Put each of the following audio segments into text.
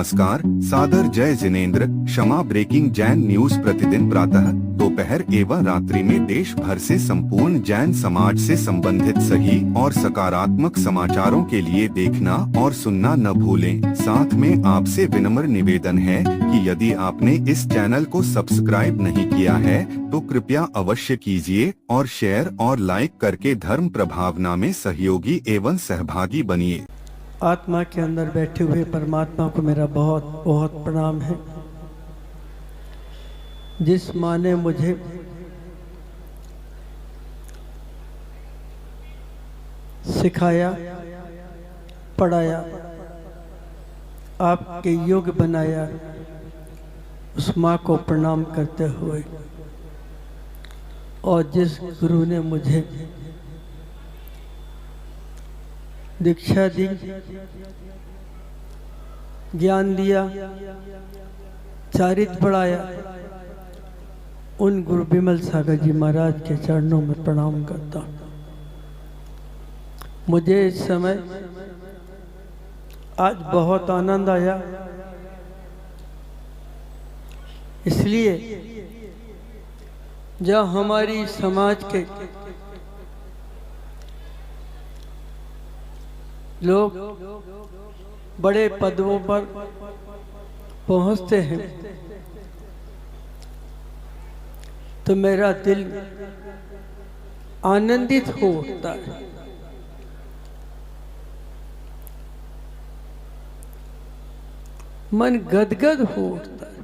नमस्कार, सादर जय जिनेंद्र। क्षमा ब्रेकिंग जैन न्यूज प्रतिदिन प्रातः, दोपहर एवं रात्रि में देश भर से संपूर्ण जैन समाज से संबंधित सही और सकारात्मक समाचारों के लिए देखना और सुनना न भूलें। साथ में आपसे विनम्र निवेदन है कि यदि आपने इस चैनल को सब्सक्राइब नहीं किया है तो कृपया अवश्य कीजिए और शेयर और लाइक करके धर्म प्रभावना में सहयोगी एवं सहभागी बनिए। आत्मा के अंदर बैठे हुए परमात्मा को मेरा बहुत बहुत प्रणाम है। जिस माँ ने मुझे सिखाया, पढ़ाया, आपके योग बनाया, उस माँ को प्रणाम करते हुए, और जिस गुरु ने मुझे दीक्षा दी, ज्ञान दिया, चारित्र बढ़ाया, उन गुरु बिमल सागर जी महाराज के चरणों में प्रणाम करता हूँ। मुझे इस समय आज बहुत आनंद आया, इसलिए जब हमारी समाज के लोग बड़े पदों पर पहुंचते हैं तो मेरा दिल आनंदित हो उठता है। मन गदगद हो उठता है।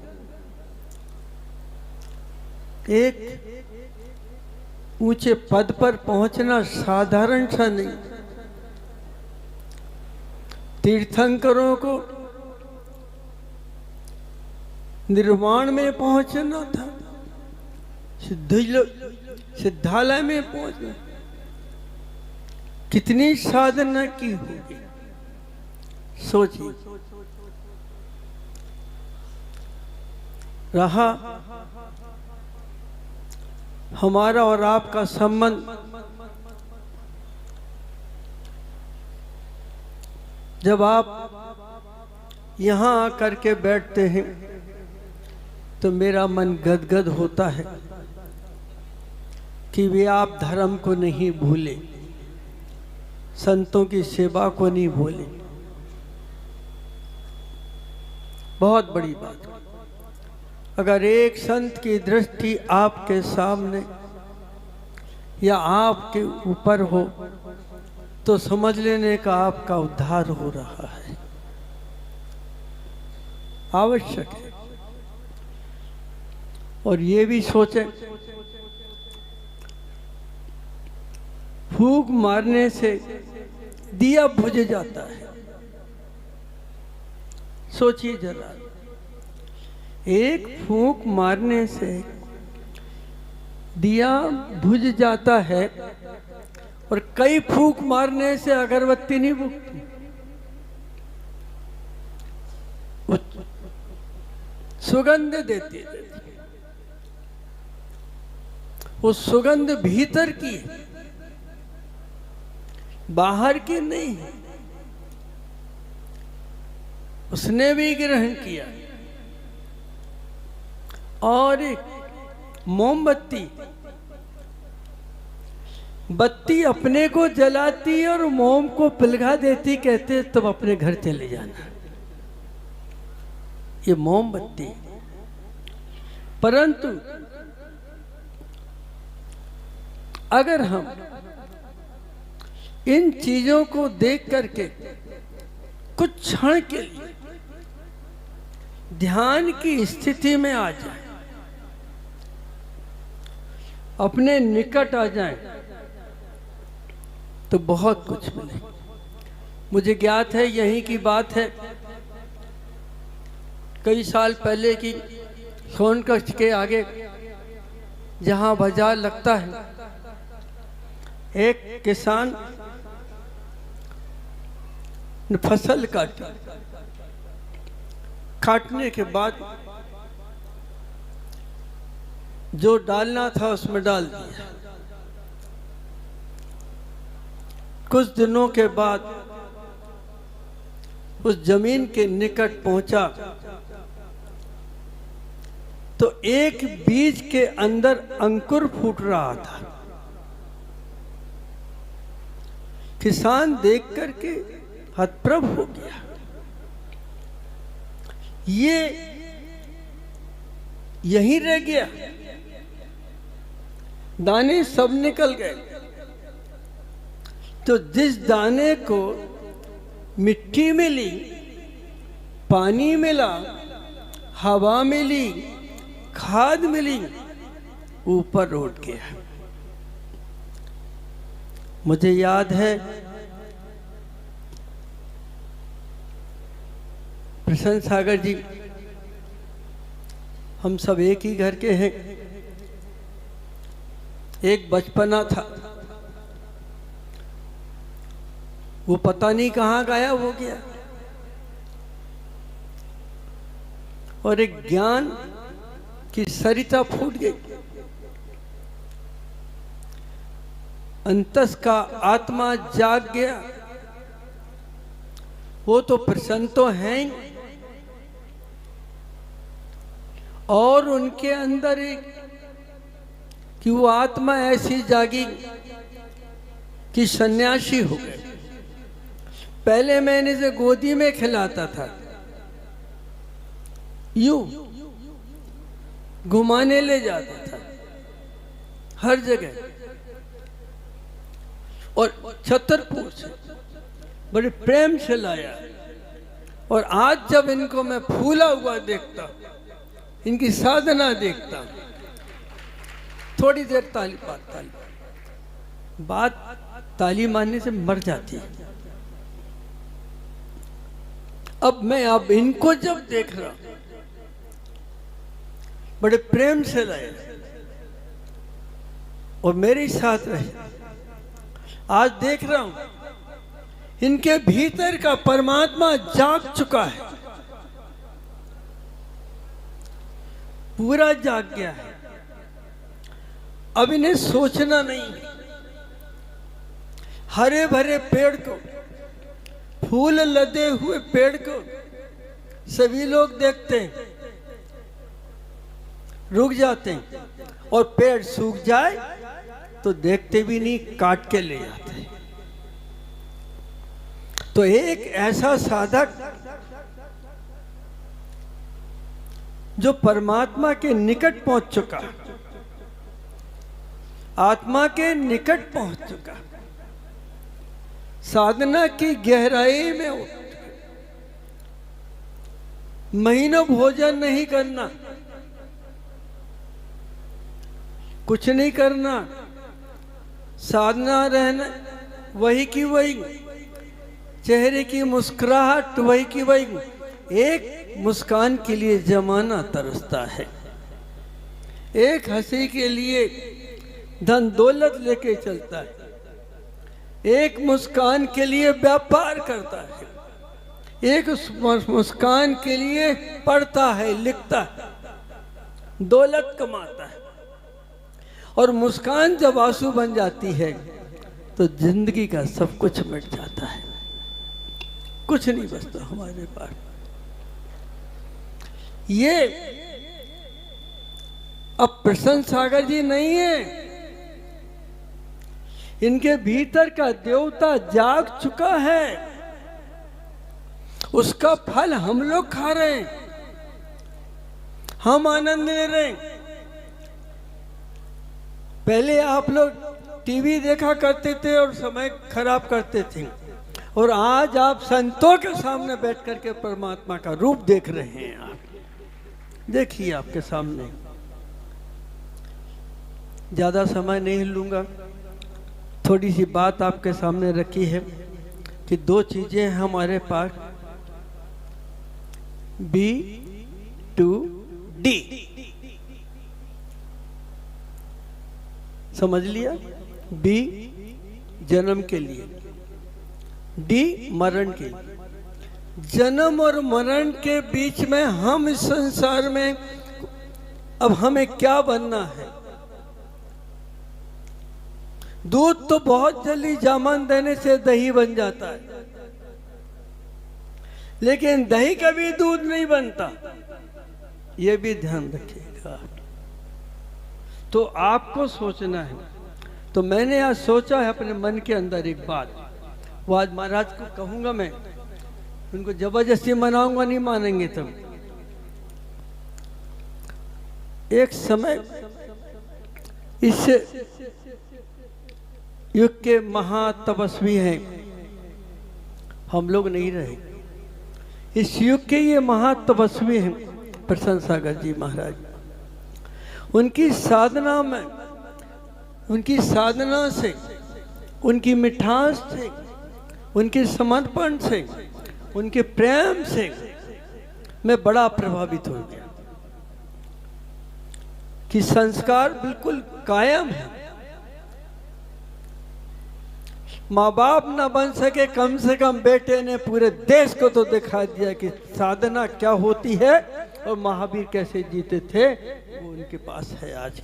एक ऊंचे पद पर पहुंचना साधारण सा नहीं। तीर्थंकरों को निर्वाण में पहुंचना था, सिद्धालय में पहुंचना, कितनी साधना की होगी सोचिए। रहा हमारा और आपका संबंध, जब आप यहाँ आकर के बैठते हैं तो मेरा मन गदगद होता है कि वे आप धर्म को नहीं भूले, संतों की सेवा को नहीं भूले। बहुत बड़ी बात। अगर एक संत की दृष्टि आपके सामने या आपके ऊपर हो तो समझ लेने का आपका उद्धार हो रहा है। आवश्यक है। और ये भी सोचें, फूंक मारने से दिया बुझ जाता है। सोचिए जरा, एक फूंक मारने से दिया बुझ जाता है और कई फूंक मारने से अगरबत्ती नहीं बुझती। सुगंध देती है। वो सुगंध भीतर की है, बाहर की नहीं है। उसने भी ग्रहण किया। और एक मोमबत्ती, बत्ती अपने को जलाती और मोम को पिलगा देती, कहते तब अपने घर चले जाना। ये मोमबत्ती। परंतु अगर हम इन चीजों को देख करके कुछ क्षण के लिए ध्यान की स्थिति में आ जाए, अपने निकट आ जाएं, तो बहुत कुछ मिले। मुझे ज्ञात है, यहीं की बात है, कई साल पहले की, सोनकच्छ के आगे जहां बाजार लगता है, एक किसान ने फसल काटी। काटने के बाद जो डालना था उसमें डाल दिया। कुछ दिनों के बाद उस जमीन के निकट पहुंचा तो एक बीज के अंदर अंकुर फूट रहा था। किसान देख करके हतप्रभ हो गया। ये यहीं रह गया, दाने सब निकल गए। तो जिस दाने को मिट्टी मिली, पानी मिला, हवा मिली, खाद मिली, ऊपर उठ गया। मुझे याद है प्रसन्न सागर जी, हम सब एक ही घर के हैं। एक बचपना था, वो पता नहीं कहाँ गायब हो गया, और एक ज्ञान की सरिता फूट गई। अंतस का आत्मा जाग गया। वो तो प्रसन्न तो हैं, और उनके अंदर एक कि वो आत्मा ऐसी जागी कि सन्यासी हो गए। पहले मैंने इसे गोदी में खिलाता था, यूं घुमाने ले जाता था हर जगह, और छतरपुर से बड़े प्रेम से लाया। और आज जब इनको मैं फूला हुआ देखता, इनकी साधना देखता, थोड़ी देर बात ताली मारने से मर जाती है। अब इनको जब देख रहा, बड़े प्रेम से लाए और मेरे साथ रहे। आज देख रहा हूं इनके भीतर का परमात्मा जाग चुका है, पूरा जाग गया है। अब इन्हें सोचना नहीं। हरे भरे पेड़ को, फूल लदे हुए पेड़ को सभी लोग देखते हैं, रुक जाते हैं, और पेड़ सूख जाए तो देखते भी नहीं, काट के ले जाते हैं। तो एक ऐसा साधक जो परमात्मा के निकट पहुंच चुका, आत्मा के निकट पहुंच चुका, साधना की गहराई में उठ, महीनों भोजन नहीं करना, कुछ नहीं करना, साधना रहना, वही की वही, चेहरे की मुस्कुराहट वही की वही। एक मुस्कान के लिए जमाना तरसता है, एक हंसी के लिए धन दौलत लेके चलता है, एक मुस्कान के लिए व्यापार करता है, एक मुस्कान के लिए पढ़ता है, लिखता है, दौलत कमाता है। और मुस्कान जब आंसू बन जाती है तो जिंदगी का सब कुछ मिट जाता है, कुछ नहीं बचता हमारे पास। ये अब प्रसन्न सागर जी नहीं है, इनके भीतर का देवता जाग चुका है, उसका फल हम लोग खा रहे हैं, हम आनंद ले रहे हैं। पहले आप लोग टीवी देखा करते थे और समय खराब करते थे, और आज आप संतों के सामने बैठ करके परमात्मा का रूप देख रहे हैं। आप देखिए आपके सामने। ज्यादा समय नहीं लूंगा, थोड़ी सी बात आपके सामने रखी है कि दो चीजें हमारे पास, B2D, समझ लिया? B जन्म के लिए, D मरण के लिए। जन्म और मरण के बीच में हम इस संसार में, अब हमें क्या बनना है? दूध तो बहुत जल्दी जामन देने से दही बन जाता है, लेकिन दही कभी दूध नहीं बनता, ये भी ध्यान रखिएगा। तो आपको सोचना है। तो मैंने आज सोचा है अपने मन के अंदर एक बात, वो आज महाराज को कहूंगा, मैं उनको जबरदस्ती मनाऊंगा, नहीं मानेंगे तब। एक समय इस युग के महातपस्वी हैं, हम लोग नहीं रहे। इस युग के ये महातपस्वी हैं प्रसन्न सागर जी महाराज। उनकी साधना में, उनकी साधना से, उनकी मिठास से, उनके समर्पण से, उनके प्रेम से मैं बड़ा प्रभावित हो गया कि संस्कार बिल्कुल कायम है। माँ बाप ना बन सके, कम से कम बेटे ने पूरे देश को तो दिखा दिया कि साधना क्या होती है और महावीर कैसे जीते थे, वो उनके पास है आज।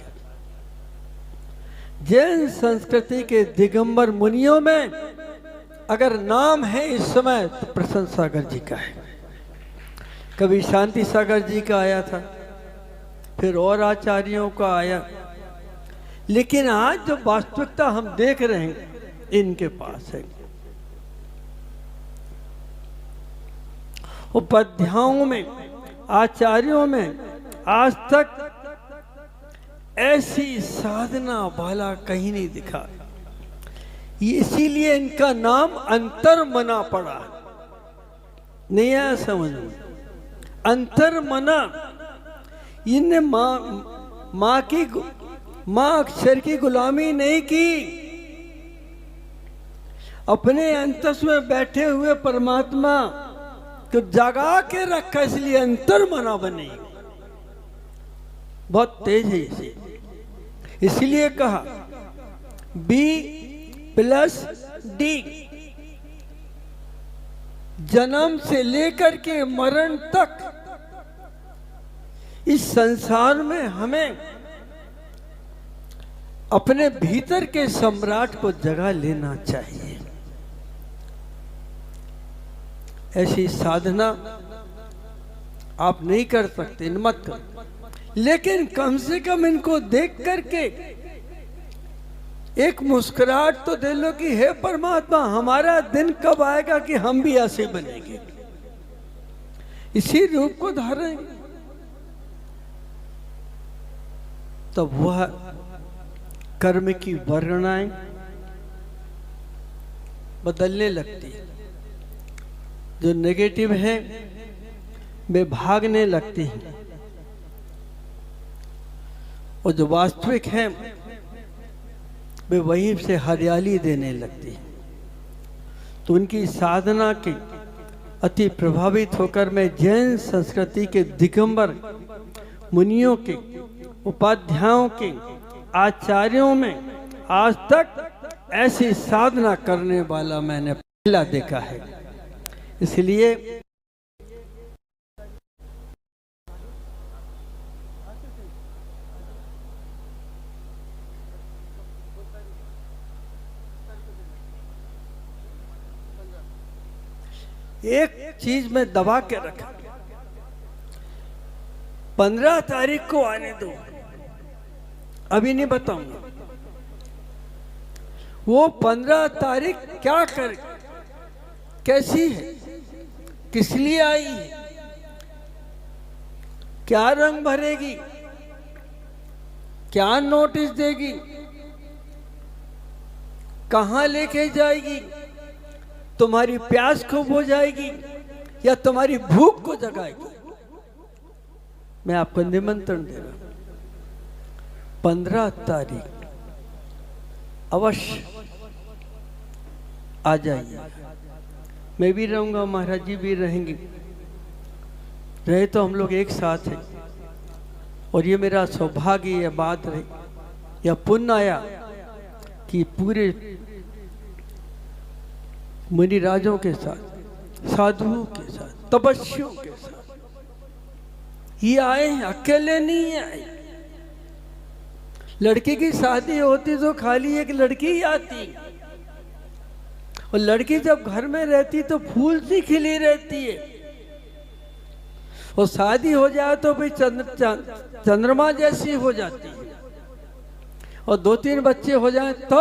जैन संस्कृति के दिगंबर मुनियों में अगर नाम है इस समय तो प्रसन्न सागर जी का है। कभी शांति सागर जी का आया था, फिर और आचार्यों का आया, लेकिन आज जो वास्तविकता हम देख रहे हैं इनके पास है। उपाध्यायों में, आचार्यों में आज तक ऐसी साधना वाला कहीं नहीं दिखा। इसीलिए इनका नाम अंतर्मना पड़ा। नहीं आया समझ में? अंतर्मना। इनने माँ अक्षर की गुलामी नहीं की, अपने अंतस में बैठे हुए परमात्मा को जगा के रखा, इसलिए अंतर्मना बनी। बहुत तेज है इसे, इसलिए कहा B+D। जन्म से लेकर के मरण तक इस संसार में हमें अपने भीतर के सम्राट को जगा लेना चाहिए। ऐसी साधना आप नहीं कर सकते, मत करो, लेकिन कम से कम इनको देख करके एक मुस्कुराहट तो दे लो कि हे परमात्मा, हमारा दिन कब आएगा कि हम भी ऐसे बनेंगे, इसी रूप को धारेंगे। तब वह कर्म की वर्णनाएं बदलने लगती है। जो नेगेटिव है वे भागने लगती हैं, और जो वास्तविक है वे वहीं से हरियाली देने लगती है। तो उनकी साधना के अति प्रभावित होकर मैं जैन संस्कृति के दिगंबर मुनियों के, उपाध्यायों के, आचार्यों में आज तक ऐसी साधना करने वाला मैंने पहला देखा है। इसलिए एक चीज में दबा के रखा, 15 तारीख को आने दो, अभी नहीं बताऊंगा। वो 15 तारीख क्या करे, कैसी है, किस लिए आई है, क्या रंग भरेगी, क्या नोटिस देगी, कहां लेके जाएगी, तुम्हारी प्यास खूब हो जाएगी या तुम्हारी भूख को जगाएगी। मैं आपको निमंत्रण दे रहा हूं, 15 तारीख अवश्य आ जाइए। मैं भी रहूंगा, महाराज जी भी रहेंगे, रहे तो हम लोग एक साथ हैं। और ये मेरा सौभाग्य यह बात रही, यह पुण्य आया कि पूरे मुनि राजों के साथ, साधुओं के साथ, तपस्वियों के साथ ये आए हैं, अकेले नहीं आए। लड़की की शादी होती तो खाली एक लड़की ही आती, और लड़की जब घर में रहती तो फूल सी खिली रहती है, और शादी हो जाए तो भाई चंद्रमा जैसी हो जाती है, और 2-3 बच्चे हो जाए तो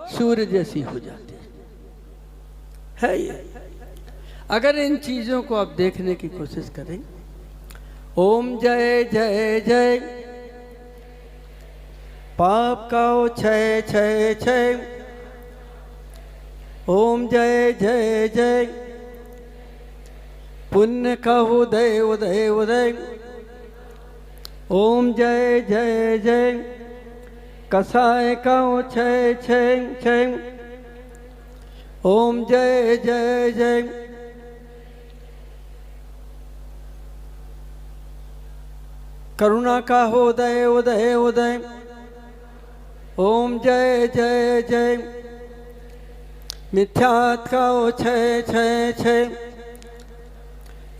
सूर्य जैसी हो जाती है ये। अगर इन चीजों को आप देखने की कोशिश करें, ओम जय जय जय, पाप का क्षय क्षय क्षय, ओम जय जय जय, पुण्य का उदय उदय उदय, ओम जय जय जय, कसाय का क्षय क्षय क्षय, ओम जय जय जय, करुणा का उदय उदय उदय, ओम जय जय जय, मिथ्यात् का क्षय क्षय क्षय,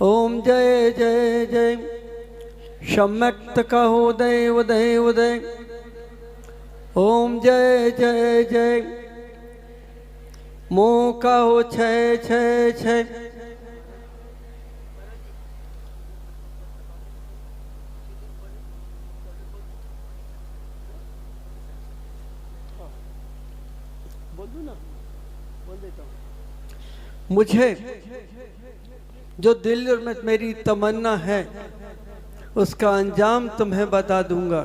ओम जय जय जय, सम्यक्त का उदय उदय उदय, ओम जय जय जय, मोह का क्षय क्षय क्षय, मुझे जो दिल में मेरी तमन्ना है उसका अंजाम तुम्हें बता दूंगा।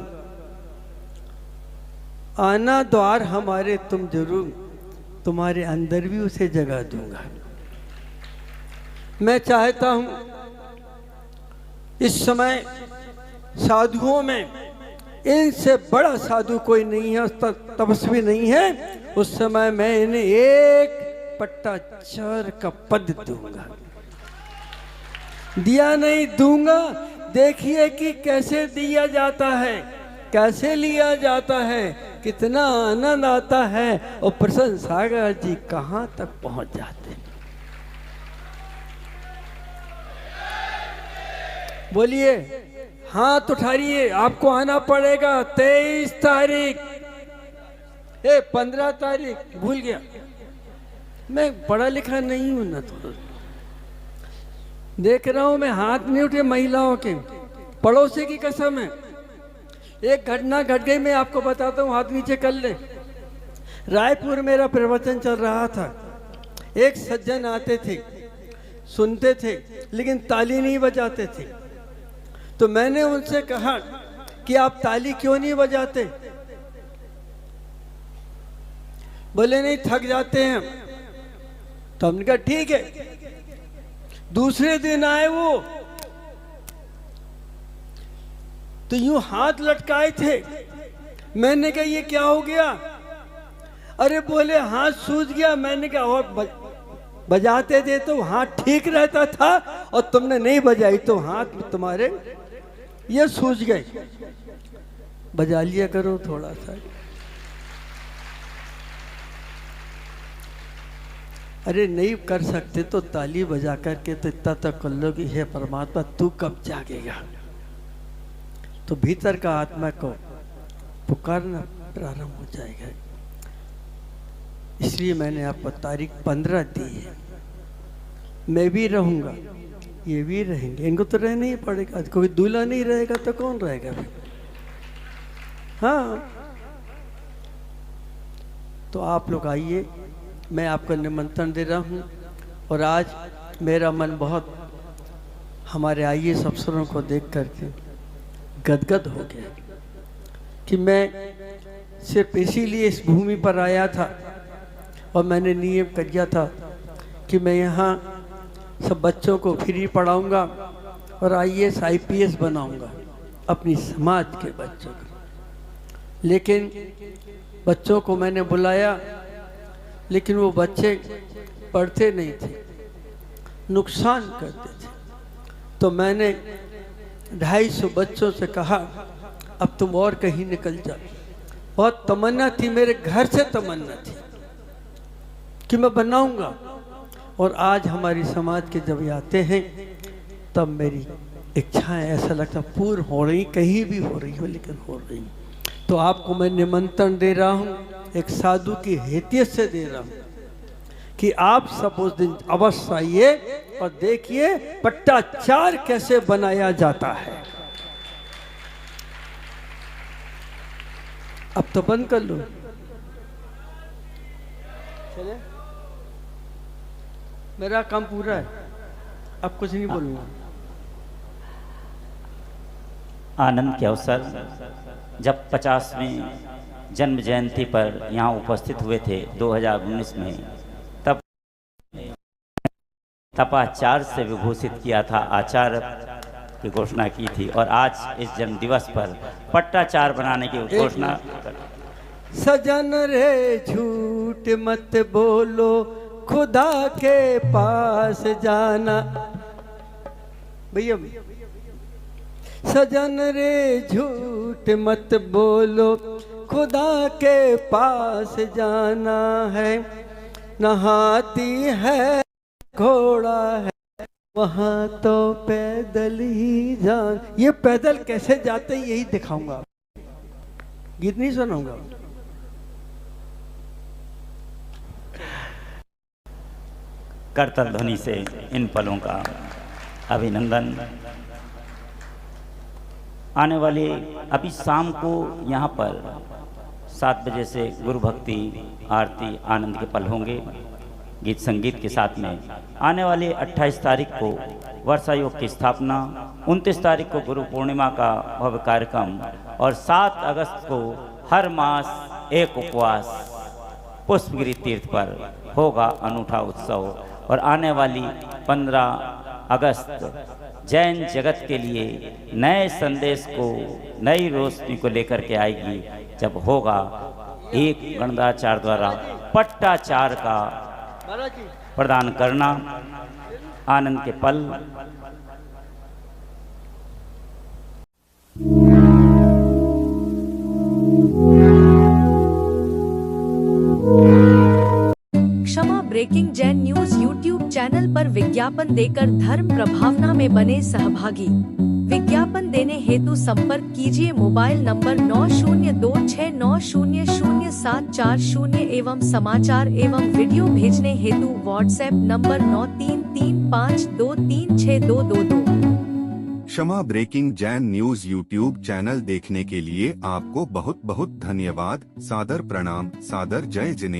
आना द्वार हमारे तुम जरूर, तुम्हारे अंदर भी उसे जगा दूंगा। मैं चाहता हूं इस समय साधुओं में इनसे बड़ा साधु कोई नहीं है, तपस्वी नहीं है। उस समय मैं इन्हें एक पट्टाचार का पद दूंगा, दिया नहीं दूंगा। देखिए कि कैसे दिया जाता है, कैसे लिया जाता है, कितना आनंद आता है, और प्रसन्न सागर जी कहां तक पहुंच जाते हैं। बोलिए, हाथ उठाइए, आपको आना पड़ेगा 23 तारीख, 15 तारीख भूल गया, मैं पढ़ा लिखा नहीं हूं ना, तो देख रहा हूं मैं हाथ नहीं उठे महिलाओं के। पड़ोसी की कसम है, एक घटना घट गई, मैं आपको बताता हूं, हाथ नीचे कर ले। रायपुर मेरा प्रवचन चल रहा था, एक सज्जन आते थे, सुनते थे, लेकिन ताली नहीं बजाते थे। तो मैंने उनसे कहा कि आप ताली क्यों नहीं बजाते? बोले नहीं, थक जाते हैं। तो हमने कहा ठीक है। दूसरे दिन आए वो, तो यूं हाथ लटकाए थे। मैंने कहा ये क्या हो गया? अरे बोले हाथ सूज गया। मैंने कहा और बजाते थे तो हाथ ठीक रहता था, और तुमने नहीं बजाई तो हाथ तुम्हारे ये सूज गए। बजा लिया करो थोड़ा सा। अरे नहीं कर सकते तो ताली बजा करके तो इतना तक कर लो कि हे परमात्मा तू कब जागेगा। तो भीतर का आत्मा को पुकारना प्रारंभ हो जाएगा। इसलिए मैंने आपको तारीख 15 दी है। मैं भी रहूंगा, ये भी रहेंगे, इनको तो रहना ही पड़ेगा। कोई दूल्हा नहीं रहेगा तो कौन रहेगा भाई? हाँ, तो आप लोग आइए, मैं आपको निमंत्रण दे रहा हूँ। और आज मेरा मन बहुत हमारे IAS अफसरों को देख करके गदगद हो गया कि मैं सिर्फ इसीलिए इस भूमि पर आया था, और मैंने नियम किया था कि मैं यहाँ सब बच्चों को फ्री पढ़ाऊँगा और IAS IPS बनाऊँगा अपनी समाज के बच्चों को। लेकिन बच्चों को मैंने बुलाया, लेकिन वो बच्चे पढ़ते नहीं थे, नुकसान करते थे। तो मैंने 250 बच्चों से कहा अब तुम और कहीं निकल जाओ। बहुत तमन्ना थी, मेरे घर से तमन्ना थी कि मैं बनाऊंगा। और आज हमारी समाज के जब आते हैं तब मेरी इच्छाएं ऐसा लगता पूर्ण हो रही, कहीं भी हो रही हो लेकिन हो रही। तो आपको मैं निमंत्रण दे रहा हूं, एक साधु की हैसियत से दे रहा हूं कि आप सब उस दिन अवश्य आइए और देखिए पट्टा 4 कैसे बनाया जाता है। अब तो बंद कर लो, चले, मेरा काम पूरा है, अब कुछ नहीं बोलूंगा। आनंद के अवसर जब 50वें जन्म जयंती पर यहाँ उपस्थित हुए थे 2019 में, तब तपाचार्य से विभूषित किया था, आचार्य की घोषणा की थी, और आज इस जन्म दिवस पर पट्टाचार्य बनाने की घोषणा। सजन रे झूठ मत बोलो, खुदा के पास जाना। भैया सजन रे झूठ मत बोलो, खुदा के पास जाना है। नहाती है घोड़ा है, वहां तो पैदल ही जान। ये पैदल कैसे जाते यही दिखाऊंगा, गीत नहीं सुनाऊंगा। करतल ध्वनि से इन पलों का अभिनंदन। आने वाले अभी शाम को यहाँ पर 7 बजे से गुरु भक्ति आरती आनंद के पल होंगे गीत संगीत के साथ में। आने वाले 28 तारीख को वर्षा योग की स्थापना, 29 तारीख को गुरु पूर्णिमा का भव्य कार्यक्रम, और 7 अगस्त को हर मास एक उपवास पुष्पगिरी तीर्थ पर होगा अनूठा उत्सव। और आने वाली 15 अगस्त जैन जगत के लिए नए संदेश को, नई रोशनी को लेकर के आएगी, जब होगा एक गणदाचार्य द्वारा पट्टाचार्य का प्रदान करना। आनंद के पल। क्षमा breaking Jain news YouTube channel पर विज्ञापन देकर धर्म प्रभावना में बने सहभागी। विज्ञापन देने हेतु संपर्क कीजिए मोबाइल नंबर 9026900740 एवं समाचार एवं वीडियो भेजने हेतु व्हाट्सएप नंबर 9335236222। क्षमा breaking Jain news YouTube channel देखने के लिए आपको बहुत बहुत धन्यवाद। सादर प्रणाम, सादर जय जिनेंद्र।